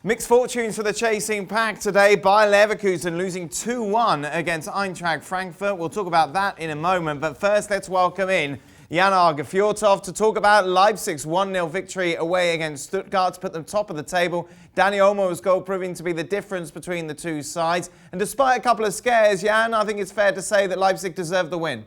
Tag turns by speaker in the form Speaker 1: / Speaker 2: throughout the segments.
Speaker 1: Mixed fortunes for the chasing pack today. Bayer Leverkusen losing 2-1 against Eintracht Frankfurt. We'll talk about that in a moment. But first, let's welcome in Jan Åge Fjørtoft to talk about Leipzig's 1-0 victory away against Stuttgart to put them top of the table. Dani Olmo's goal proving to be the difference between the two sides. And despite a couple of scares, Jan, I think it's fair to say that Leipzig deserved the win.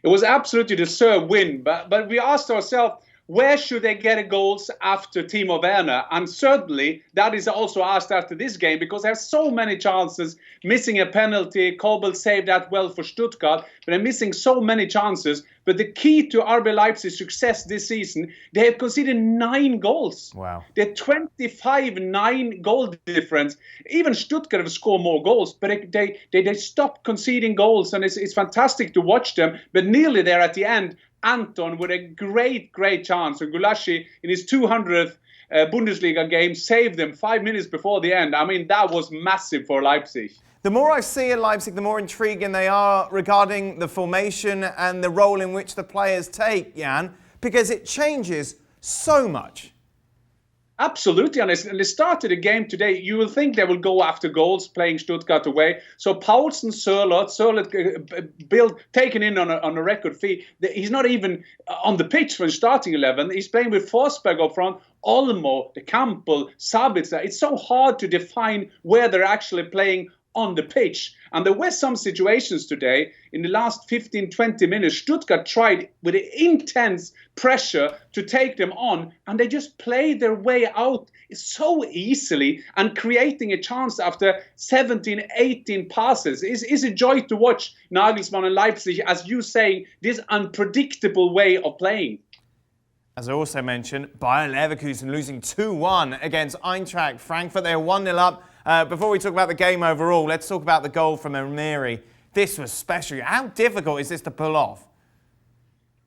Speaker 2: It was absolutely deserved win, but we asked ourselves, where should they get goals after Timo Werner? And certainly that is also asked after this game because there's so many chances, missing a penalty. Kobel saved that well for Stuttgart, but they're missing so many chances. But the key to RB Leipzig's success this season, they have conceded 9 goals.
Speaker 1: Wow.
Speaker 2: They're 25-9 goal difference. Even Stuttgart have scored more goals, but they stopped conceding goals, and it's fantastic to watch them. But nearly there at the end, Anton with a great chance. So Gulácsi in his 200th Bundesliga game saved them 5 minutes before the end. I mean, that was massive for Leipzig.
Speaker 1: The more I see Leipzig, the more intriguing they are regarding the formation and the role in which the players take, Jan, because it changes so much.
Speaker 2: Absolutely, and they started the game today. You will think they will go after goals, playing Stuttgart away. So Poulsen, Sørloth taken in on a record fee. He's not even on the pitch for the starting 11. He's playing with Forsberg up front, Olmo, De Campbell, Sabitzer. It's so hard to define where they're actually playing on the pitch. And there were some situations today, in the last 15-20 minutes, Stuttgart tried with intense pressure to take them on, and they just played their way out so easily and creating a chance after 17-18 passes. It's a joy to watch Nagelsmann and Leipzig, as you say, this unpredictable way of playing.
Speaker 1: As I also mentioned, Bayer Leverkusen losing 2-1 against Eintracht Frankfurt. They are 1-0 up. Before we talk about the game overall, let's talk about the goal from Emery. This was special. How difficult is this to pull off?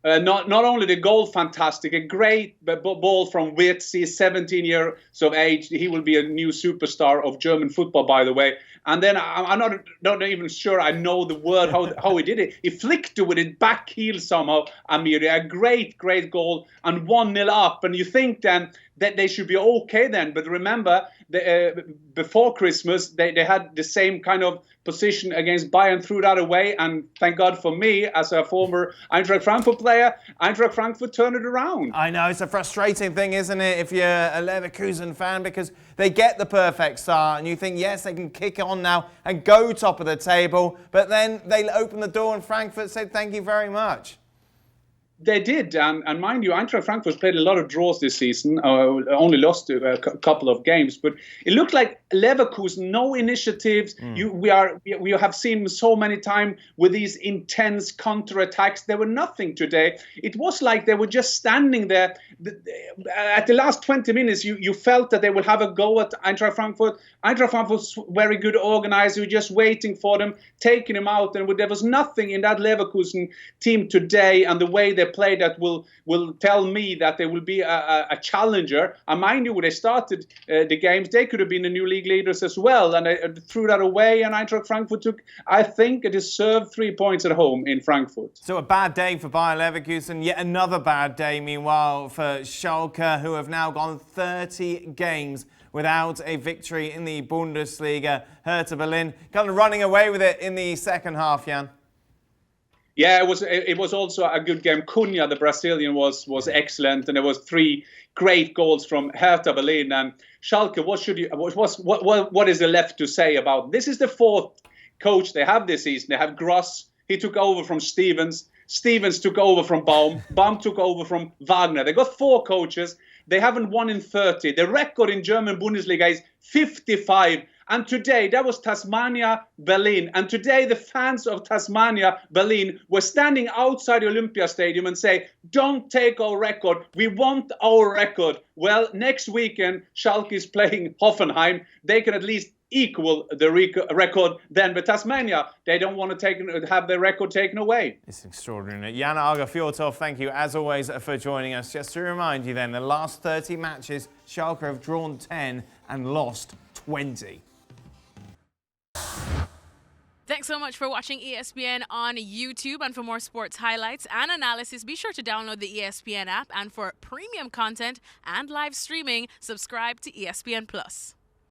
Speaker 2: Not only the goal fantastic, a great ball from Wirtz. He's 17 years of age. He will be a new superstar of German football, by the way. And then I'm not even sure I know the word how he did it. He flicked it with his back heel somehow. Amiri, a great goal and 1-0 up. And you think then that they should be okay then. But remember, before Christmas, they had the same kind of position against Bayern, threw that away. And thank God for me, as a former Eintracht Frankfurt player, Eintracht Frankfurt turned it around.
Speaker 1: I know, it's a frustrating thing, isn't it, if you're a Leverkusen fan, because they get the perfect start and you think, yes, they can kick on now and go top of the table. But then they open the door and Frankfurt said, thank you very much.
Speaker 2: They did, and mind you, Eintracht Frankfurt played a lot of draws this season, only lost a couple of games, but it looked like Leverkusen, no initiatives. We have seen so many times with these intense counterattacks. There were nothing today. It was like they were just standing there. At the last 20 minutes, you felt that they would have a go at Eintracht Frankfurt. Eintracht Frankfurt was very good organized. You were just waiting for them, taking them out, and there was nothing in that Leverkusen team today, and the way they play that will tell me that they will be a challenger. And mind you, when they started the games, they could have been the new league leaders as well, and they threw that away, and Eintracht Frankfurt took, I think, a deserved 3 points at home in Frankfurt.
Speaker 1: So a bad day for Bayer Leverkusen, yet another bad day, meanwhile, for Schalke, who have now gone 30 games without a victory in the Bundesliga. Hertha Berlin kind of running away with it in the second half, Jan.
Speaker 2: Yeah, it was also a good game. Cunha, the Brazilian, was excellent, and there was 3 great goals from Hertha Berlin. And Schalke, what is there left to say about this? Is the 4th coach they have this season. They have Gross. He took over from Stevens. Stevens took over from Baum. Baum took over from Wagner. They got 4 coaches. They haven't won in 30. The record in German Bundesliga is 55. And today, that was Tasmania Berlin. And today, the fans of Tasmania Berlin were standing outside the Olympia Stadium and say, don't take our record. We want our record. Well, next weekend, Schalke is playing Hoffenheim. They can at least equal the record then. But Tasmania, they don't want to have their record taken away.
Speaker 1: It's extraordinary. Jan Åge Fjørtoft, thank you as always for joining us. Just to remind you then, the last 30 matches, Schalke have drawn 10 and lost 20.
Speaker 3: Thanks so much for watching ESPN on YouTube. And for more sports highlights and analysis, be sure to download the ESPN app. And for premium content and live streaming, subscribe to ESPN Plus.